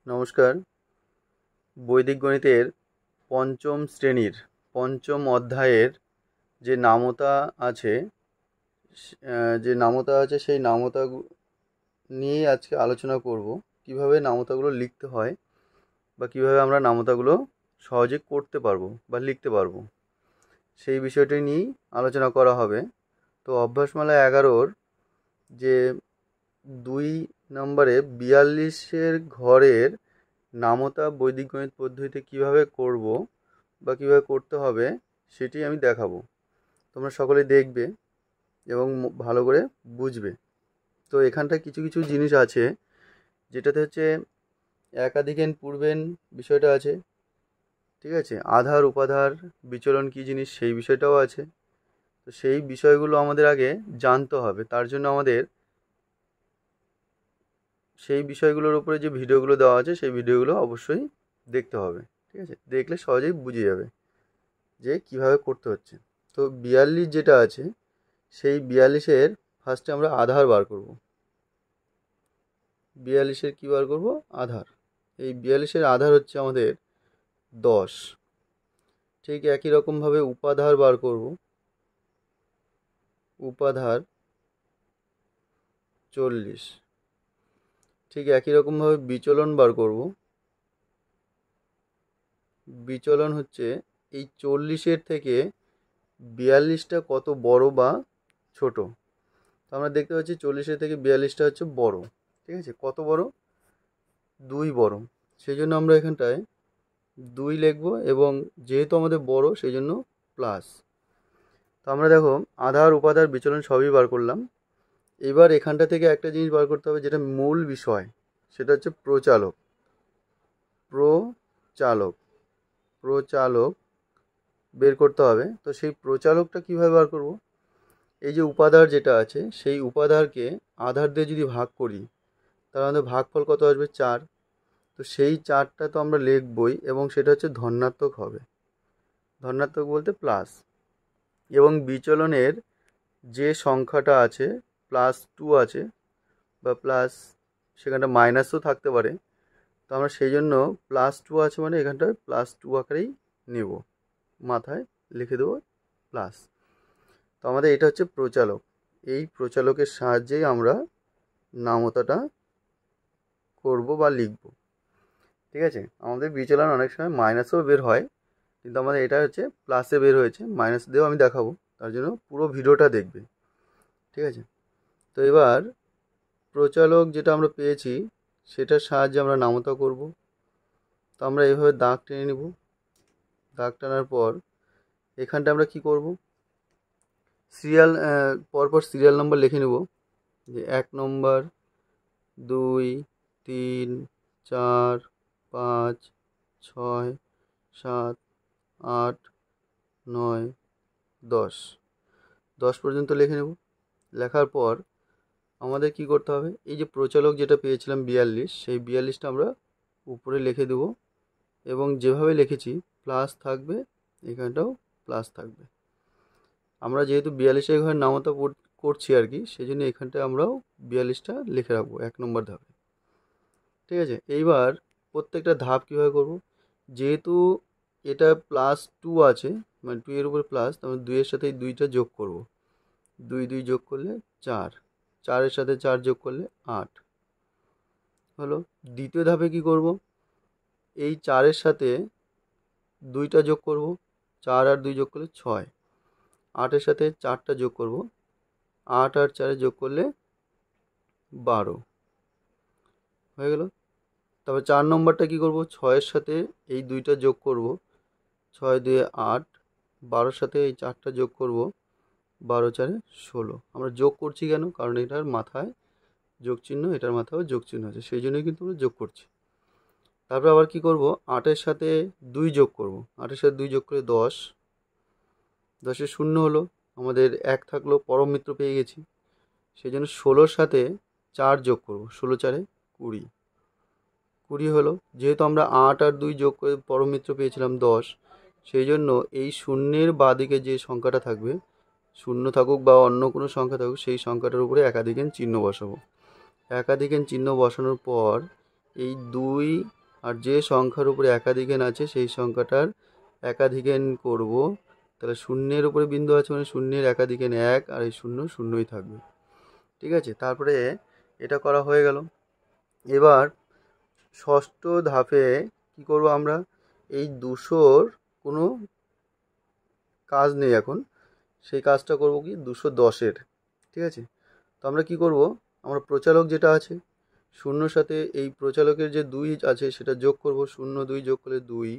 নমস্কার। বৈদিক গণিতের পঞ্চম শ্রেণীর পঞ্চম অধ্যায়ের যে নামতা আছে সেই নামতা নিয়ে আজকে আলোচনা করব। কিভাবে নামতাগুলো লিখতে হয় বা কিভাবে আমরা নামতাগুলো সহজে করতে পারবো বা লিখতে পারবো, সেই বিষয়টি নিয়েই আলোচনা করা হবে। তো অভ্যাসমালা 11-র যে 2 নম্বরে 42-এর ঘরের নামতা বৈদিক গণিত পদ্ধতিতে কিভাবে করব বা কিভাবে করতে হবে সেটি আমি দেখাবো। তোমরা সকলে দেখবে এবং ভালো করে বুঝবে। তো এখানটায় কিছু কিছু জিনিস আছে, যেটাতে হচ্ছে একাধিকেন পূর্বেন বিষয়টা আছে, ঠিক আছে। আধার উপাধার বিচলন কী জিনিস সেই বিষয়টাও আছে। তো সেই বিষয়গুলো আমাদের আগে জানতে হবে। তার জন্য আমাদের সেই বিষয়গুলোর উপরে যে ভিডিওগুলো দেওয়া আছে সেই ভিডিওগুলো অবশ্যই দেখতে হবে, ঠিক আছে। দেখলে সহজেই বুঝে যাবে যে কিভাবে করতে হচ্ছে। তো 42 যেটা আছে, সেই 42-এর ফার্স্টে আমরা আধার বার করব। 42-এর কী বার করব? আধার। এই 42-এর আধার হচ্ছে আমাদের 10। ঠিক একই রকমভাবে উপাধার বার করব। উপাধার 40। ঠিক একই রকমভাবে বিচলন বার করব। বিচলন হচ্ছে এই 40-এর থেকে 42টা কত বড় বা ছোট। তো আমরা দেখতে পাচ্ছি 40-এর থেকে 42টা হচ্ছে বড়, ঠিক আছে। কত বড়? 2 বড়। সেই জন্য আমরা এখানটায় 2 লিখব, এবং যেহেতু আমাদের বড় সেই জন্য প্লাস। তো আমরা দেখো আধার উপাধার বিচলন সবই বার করলাম। এবার এখানটা থেকে একটা জিনিস বার করতে হবে, যেটা মূল বিষয়, সেটা হচ্ছে প্রচালক। প্রচালক প্রচালক বের করতে হবে। তো সেই প্রচালকটা কিভাবে বার করব? এই যে উপাধার যেটা আছে, সেই উপাধারকে আধার দিয়ে যদি ভাগ করি, তাহলে আমাদের ভাগফল কত আসবে? 4। তো সেই 4টা তো আমরা লিখবই, এবং সেটা হচ্ছে ধনাত্মক হবে। ধনাত্মক বলতে প্লাস। এবং বিচলনের যে সংখ্যাটা আছে, +2 আছে, বা প্লাস, সেখানটা মাইনাসও থাকতে পারে। তো আমরা সেই জন্য +2 আছে মানে এখানটায় +2 আকারেই নেব, মাথায় লিখে দেবো প্লাস। তো আমাদের এটা হচ্ছে প্রচালক। এই প্রচালকের সাহায্যেই আমরা নামতাটা করব বা লিখব, ঠিক আছে। আমাদের বিচলন অনেক সময় মাইনাসেও বের হয়, কিন্তু আমাদের এটা হচ্ছে প্লাসে বের হয়েছে। মাইনাস দিয়েও আমি দেখাবো, তার জন্য পুরো ভিডিওটা দেখবে, ঠিক আছে। তো এবার প্রচালক যেটা আমরা পেয়েছি সেটার সাহায্যে আমরা নামতা করব। তো আমরা এইভাবে দাগ টেনে নেব। দাগ টানার পর এখানটা আমরা কি করব? সিরিয়াল পরপর সিরিয়াল নাম্বার লিখে নেব, যে 1 নম্বর, 2, 3, 4, 5, 6, 7, 8, 9, 10। 10 পর্যন্ত লিখে নেব। লেখার পর আমাদের কি করতে হবে? এই যে প্রচালক যেটা পেয়েছিলাম 42, সেই 42টা আমরা উপরে লিখে দেব, এবং যেভাবে লিখেছি প্লাস থাকবে, এখানটাও প্লাস থাকবে। আমরা যেহেতু 42-এর ঘরে নামতা করছি আর কি, সেই জন্য এখানটায় আমরাও 42টা লিখে রাখবো 1 নম্বর ধাপে, ঠিক আছে। এইবার প্রত্যেকটা ধাপ কীভাবে করব? যেহেতু এটা +2 আছে, মানে 2 এর উপরে প্লাস, তারপর 2-এর সাথে এই 2টা যোগ করব। 2 2 যোগ করলে 4, 4-এর সাথে 4 যোগ করলে 8 হলো। দ্বিতীয় ধাপে কি করব? এই 4-এর সাথে 2টা যোগ করব, 4 আর 2 যোগ করলে 6। 8-এর সাথে 4টা যোগ করব, 8 আর 4 যোগ করলে 12 হয়ে গেল। তারপর 4 নম্বরটা কি করব? 6-এর সাথে এই 2টা যোগ করব, 6 2 8, 12-এর সাথে এই 4টা যোগ করব, 12 4 16। আমরা যোগ করছি কেন? কারণ এটার মাথায় যোগ চিহ্ন, এটার মাথায়ও যোগ চিহ্ন আছে, সেই জন্যই কিন্তু আমরা যোগ করছি। তারপর আবার কি করব? 8-এর সাথে 2 যোগ করব, 8-এর সাথে 2 যোগ করে 10। 10-এ 0 হলো, আমাদের 1 থাকলো, পরম মিত্র পেয়ে গেছি। সেই জন্য 16-এর সাথে 4 যোগ করব, 16 4 20। 20 হলো। যেহেতু আমরা 8 আর 2 যোগ করে পরম মিত্র পেয়েছিলাম 10, সেই জন্য এই শূন্যের বাঁদিকে যে সংখ্যাটা থাকবে, শূন্য থাকুক বা অন্য কোনো সংখ্যা থাকুক, সেই সংখ্যাটার উপরে একাধিকের চিহ্ন বসাবো। একাধিকের চিহ্ন বসানোর পর এই 2 আর যে সংখ্যার উপরে একাধিক n আছে সেই সংখ্যাটার একাধিক n করব। তাহলে শূন্যের উপরে বিন্দু আছে মানে শূন্যের একাধিক n 1 আর এই শূন্য শূন্যই থাকবে। ঠিক আছে, তারপরে এটা করা হয়ে গেল। এবার ষষ্ঠ ধাপে কি করব আমরা, এই 200-র কোনো কাজ নেই এখন, সেই কাজটা করব কি 210-এর। ঠিক আছে, তো আমরা কি করব, আমরা প্রচালক যেটা আছে শূন্যর সাথে এই প্রচালকের যে 2 আছে সেটা যোগ করব, 0 2 যোগ করলে 2,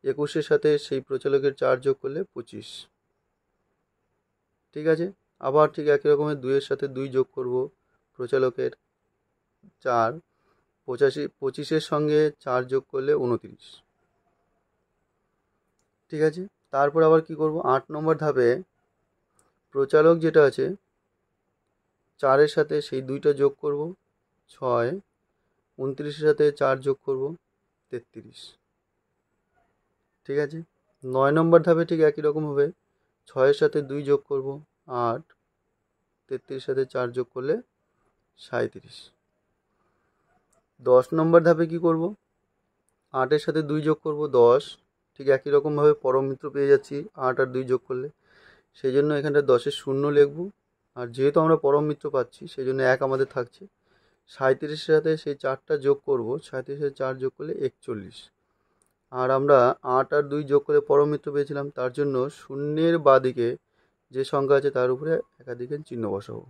21-এর সাথে সেই প্রচালকের 4 যোগ করলে 25। ঠিক আছে, আবার ঠিক একই রকমের 2-এর সাথে 2 যোগ করব, প্রচালকের 4, 25-এর সঙ্গে 4 যোগ করলে 29। ঠিক আছে, তারপর আবার কি করব, 8 নম্বর ধাপে প্রচালক যেটা আছে 4-এর সাথে সেই 2টা যোগ করব, 6, 29-এর সাথে 4 যোগ করব, 33। ঠিক আছে, 9 নম্বর ধাপে ঠিক একই রকম হবে, 6-এর সাথে 2 যোগ করব, 8, 33-এর সাথে 4 যোগ করলে 37। 10 নম্বর ধাপে কি করব, 8-এর সাথে 2 যোগ করব, 10, ঠিক একই রকমভাবে পরম মিত্র পেয়ে যাচ্ছি 8 আর 2 যোগ করলে, সেই জন্য এখানটা 10-এর শূন্য লিখব, আর যেহেতু আমরা পরম মিত্র পাচ্ছি সেই জন্য 1 আমাদের থাকছে। 37-এর সাথে সেই 4টা যোগ করব, 37-এর সাথে 4 যোগ করলে 41, আর আমরা 8 আর 2 যোগ করে পরম মিত্র পেয়েছিলাম, তার জন্য শূন্যের বাঁদিকে যে সংখ্যা আছে তার উপরে একাধিক n চিহ্ন বসাবো।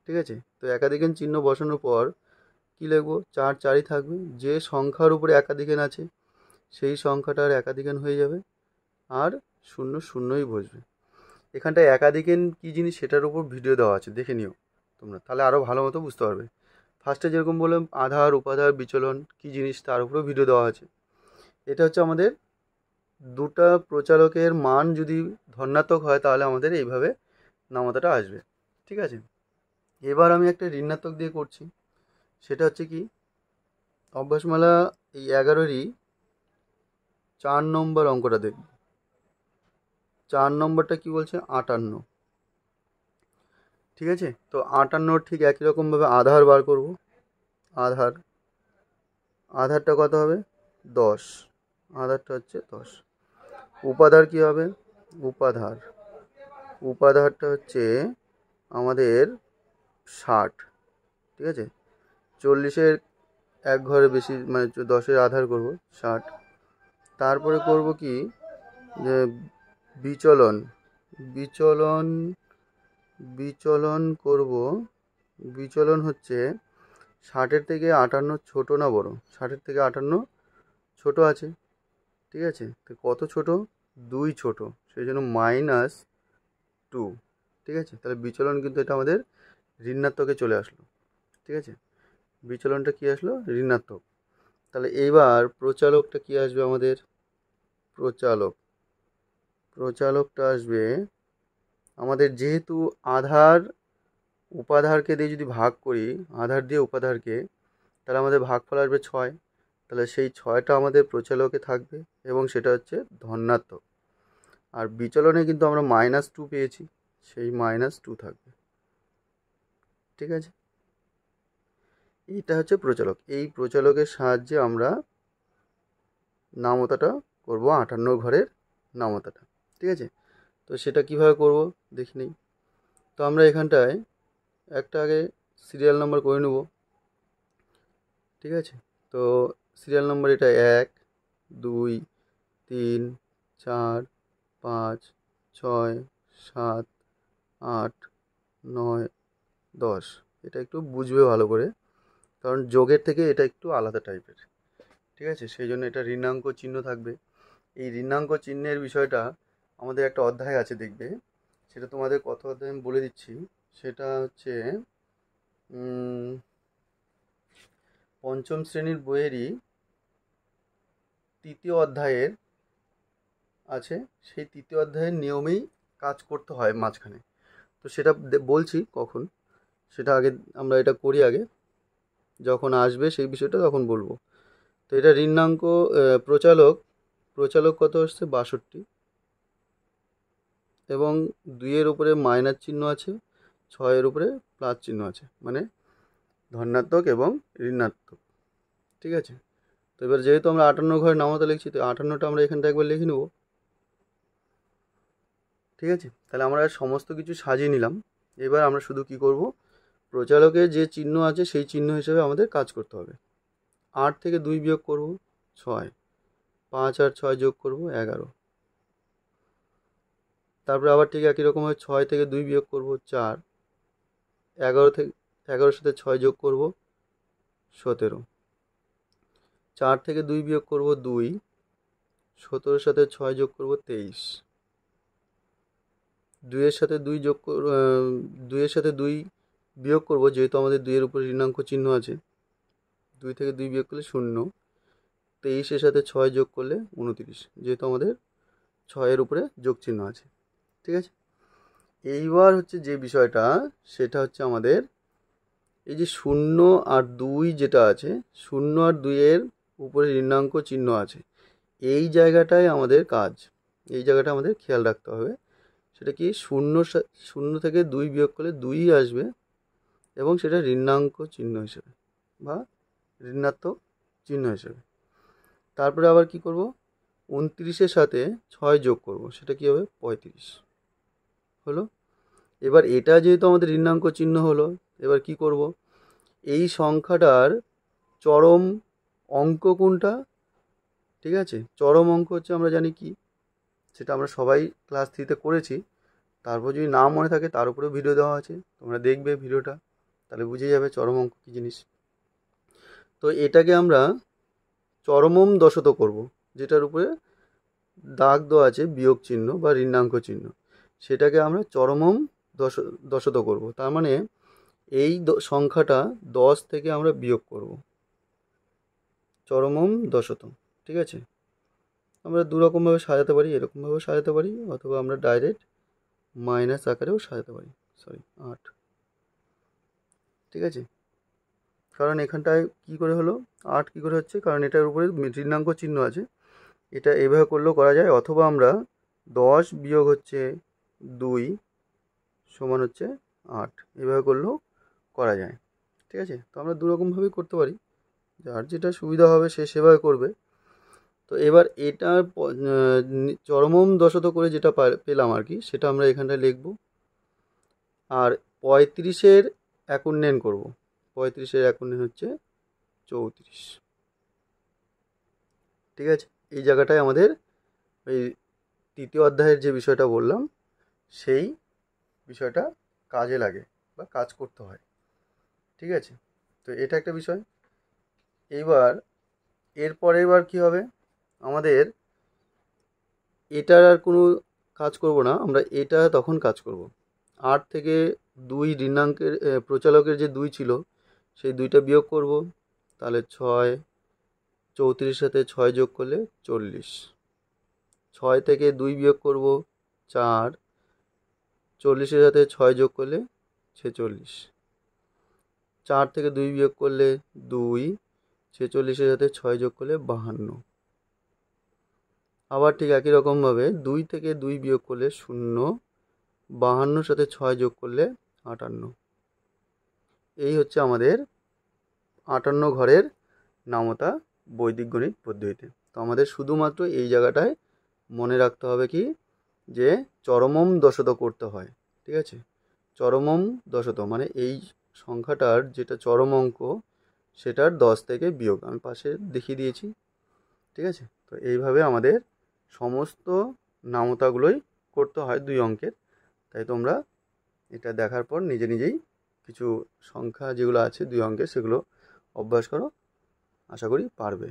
ঠিক আছে, তো একাধিক n চিহ্ন বসানোর পর কি লিখব, 4 4ই থাকবে, যে সংখ্যার উপরে একাধিক n আছে সেই সংখ্যাটার একাধিক n হয়ে যাবে, আর শূন্য শূন্যই বসবে। এখানটায় একাধিক n কী জিনিস সেটার উপর ভিডিও দেওয়া আছে, দেখে নিও তোমরা, তাহলে আরও ভালো মতো বুঝতে পারবে। ফার্স্টে যেরকম বললাম আধার উপাধার বিচলন কী জিনিস তার উপরেও ভিডিও দেওয়া আছে। এটা হচ্ছে আমাদের দুটা প্রচালকের মান যদি ধনাত্মক হয় তাহলে আমাদের এইভাবে নামতাটা আসবে। ঠিক আছে, এবার আমি একটা ঋণাত্মক দিয়ে করছি, সেটা হচ্ছে কি, অভ্যাসমালা এই 11-রই 4 নম্বর অঙ্কটা দেখব। 4 নম্বরটা কি বলছে, 58। ঠিক আছে, তো 58 ঠিক একই রকমভাবে আধার বার করব। আধারটা কত হবে, 10, আধারটা হচ্ছে 10। উপাধার কি হবে, উপাধারটা হচ্ছে আমাদের 60। ঠিক আছে, 40-এর এক ঘরে বেশি মানে 10-এর আধার করব 60। তারপরে করব কি, যে বিচলন বিচলন বিচলন করব। বিচলন হচ্ছে 60-এর থেকে 58 ছোট না বড়, 60-এর থেকে 58 ছোট আছে। ঠিক আছে, তো কত ছোট, 2 ছোট, সেই জন্য -2। ঠিক আছে, তাহলে বিচলন কিন্তু এটা আমাদের ঋণাত্মকে চলে আসলো। ঠিক আছে, বিচলনটা কি আসলো, ঋণাত্মক। তাহলে এইবার প্রচালকটা কি আসবে আমাদের, প্রচালকটা আসবে আমাদের, যেহেতু আধার উপাধারকে দিয়ে যদি ভাগ করি, আধার দিয়ে উপাধারকে, তাহলে আমাদের ভাগফল আসবে 6। তাহলে সেই 6টা আমাদের প্রচালকে থাকবে এবং সেটা হচ্ছে ধনাত্মক। আর বিচলনে কিন্তু আমরা -2 পেয়েছি, সেই -2 থাকবে। ঠিক আছে, এইটা হচ্ছে প্রচালক। এই প্রচালকের সাহায্যে আমরা নামতাটা করব, 58 ঘরের নামতাটা। ঠিক আছে, তো সেটা কিভাবে করব দেখি নিই। তো আমরা এখানটায় একটা আগে সিরিয়াল নাম্বার করে নেব। ঠিক আছে, তো সিরিয়াল নাম্বার এটা 1 2 3 4 5 6 7 8 9 10। এটা একটু বুঝবে ভালো করে, কারণ যোগের থেকে এটা একটু আলাদা টাইপের। ঠিক আছে, সেই জন্য এটা ঋণাঙ্ক চিহ্ন থাকবে। এই ঋণাঙ্ক চিহ্নের বিষয়টা আমাদের একটা অধ্যায় আছে দেখবে, সেটা তোমাদের কত অধ্যায় আমি বলে দিচ্ছি। সেটা হচ্ছে 5ম শ্রেণীর বইয়েরই 3য় অধ্যায়ের আছে, সেই 3য় অধ্যায়ের নিয়মেই কাজ করতে হয় মাঝখানে। তো সেটা বলছি কখন, সেটা আগে আমরা এটা করি, আগে যখন আসবে সেই বিষয়টা তখন বলবো। তো এটা ঋণাঙ্ক প্রচালক কত আসছে, 62, এবং 2-এর উপরে মাইনাস চিহ্ন আছে, 6-এর উপরে প্লাস চিহ্ন আছে, মানে ধনাত্মক এবং ঋণাত্মক। ঠিক আছে। তো এবার যেহেতু আমরা 58 ঘরের নামতা লিখছি, তো 58টা আমরা এখানটা একবার লিখে নেব। ঠিক আছে, তাহলে আমরা সমস্ত কিছু সাজিয়ে নিলাম। এবার আমরা শুধু কি করব, প্রচালকের যে চিহ্ন আছে সেই চিহ্ন হিসেবে আমাদের কাজ করতে হবে। 8 থেকে 2 বিয়োগ করব 6, 5 আর 6 যোগ করব 11। তারপরে আবার ঠিক একই রকমভাবে 6 থেকে 2 বিয়োগ করব 4, 11 সাথে 6 যোগ করব 17, 4 থেকে 2 বিয়োগ করব 2, 17 সাথে 6 যোগ করব 23, 2 এর সাথে 2 যোগ 2 এর সাথে 2 বিয়োগ করব, যেহেতু আমাদের 2 এর উপরে ঋণাঙ্ক চিহ্ন আছে, 2 থেকে 2 বিয়োগ করলে 0, 23 এর সাথে 6 যোগ করলে 29, যেহেতু আমাদের 6 এর উপরে যোগ চিহ্ন আছে। ঠিক আছে, এইবার হচ্ছে যে বিষয়টা, সেটা হচ্ছে আমাদের এই যে 0 আর 2 যেটা আছে, 0 আর 2 এর উপরে ঋণাঙ্ক চিহ্ন আছে, এই জায়গাটায় আমাদের কাজ, এই জায়গাটা আমাদের খেয়াল রাখতে হবে। সেটা কি, 0 থেকে 2 বিয়োগ করলে 2 আসবে এবং সেটা ঋণাঙ্ক চিহ্ন হিসেবে বা ঋণাত্মক চিহ্ন হিসেবে। তারপরে আবার কি করব, 29-এর সাথে 6 যোগ করব, সেটা কি হবে 35 হলো। এবার এটা যেহেতু আমাদের ঋণাঙ্ক চিহ্ন হলো, এবার কি করব, এই সংখ্যাটার চরম অঙ্ক কোনটা? ঠিক আছে, চরম অঙ্ক হচ্ছে, আমরা জানি কি, সেটা আমরা সবাই ক্লাস 3-তে করেছি। তারপর যদি না মনে থাকে, তার উপরেও ভিডিও দেওয়া আছে, তোমরা দেখবে ভিডিওটা, তাহলে বুঝে যাবে চরম অঙ্ক কী জিনিস। তো এটাকে আমরা চরমম দশত করব, যেটার উপরে দাগ দেওয়া আছে বিয়োগ চিহ্ন বা ঋণাঙ্ক চিহ্ন, সেটাকে আমরা চরমম দশত করব। তার মানে এই সংখ্যাটা 10 থেকে আমরা বিয়োগ করব, চরমম দশত। ঠিক আছে, আমরা দুরকমভাবে সাজাতে পারি, এরকমভাবেও সাজাতে পারি, অথবা আমরা ডাইরেক্ট মাইনাস আকারেও সাজাতে পারি। 8, ঠিক আছে, কারণ এখানটায় কী করে হলো 8 কী করে হচ্ছে, কারণ এটার উপরে ঋণাঙ্ক চিহ্ন আছে। এটা এভাবে করলেও করা যায়, অথবা আমরা 10 বিয়োগ হচ্ছে 2 সমান হচ্ছে 8, এভাবে করলেও করা যায়। ঠিক আছে, তো আমরা দুরকমভাবেই করতে পারি, যার যেটা সুবিধা হবে সে সেভাবে করবে। তো এবার এটার চরমম দশত করে যেটা পেলাম আর কি, সেটা আমরা এখানটায় লিখব। আর 35-এর একূর্ণেন করব, 35-এর একূর্ণেন হচ্ছে 34। ঠিক আছে, এই জায়গাটায় আমাদের ওই তৃতীয় অধ্যায়ের যে বিষয়টা বললাম, সেই বিষয়টা কাজে লাগে বা কাজ করতে হয়। ঠিক আছে, তো এটা একটা বিষয়। এইবার এবার কি হবে, আমাদের এটার আর কোনো কাজ করব না, আমরা এটা তখন কাজ করব। 8 থেকে 2 ঋণাঙ্কের প্রচালকের যে 2 ছিল, সেই 2টা বিয়োগ করব, তাহলে 6, 34-এর সাথে 6 যোগ করলে 40, 6 থেকে 2 বিয়োগ করব 4, 40-এর সাথে 6 যোগ করলে 46, 4 থেকে 2 বিয়োগ করলে 2, 46-এর সাথে 6 যোগ করলে 52। আবার ঠিক একই রকমভাবে 2 থেকে 2 বিয়োগ করলে 0, 52-এর সাথে 6 যোগ করলে 58। এই হচ্ছে আমাদের 58 ঘরের নামতা বৈদিক গণিত পদ্ধতিতে। তো আমাদের শুধুমাত্র এই জায়গাটায় মনে রাখতে হবে কি, যে চরমম দশত করতে হয়। ঠিক আছে, চরমম দশত মানে এই সংখ্যাটার যেটা চরম অঙ্ক, সেটার 10 থেকে বিয়োগ, আমি পাশে দেখিয়ে দিয়েছি। ঠিক আছে, তো এইভাবে আমাদের সমস্ত নামতাগুলোই করতে হয় 2 অঙ্কের। তাই তোমরা এটা দেখার পর নিজে নিজেই কিছু সংখ্যা যেগুলো আছে 2 অঙ্কের, সেগুলো অভ্যাস করো, আশা করি পারবে।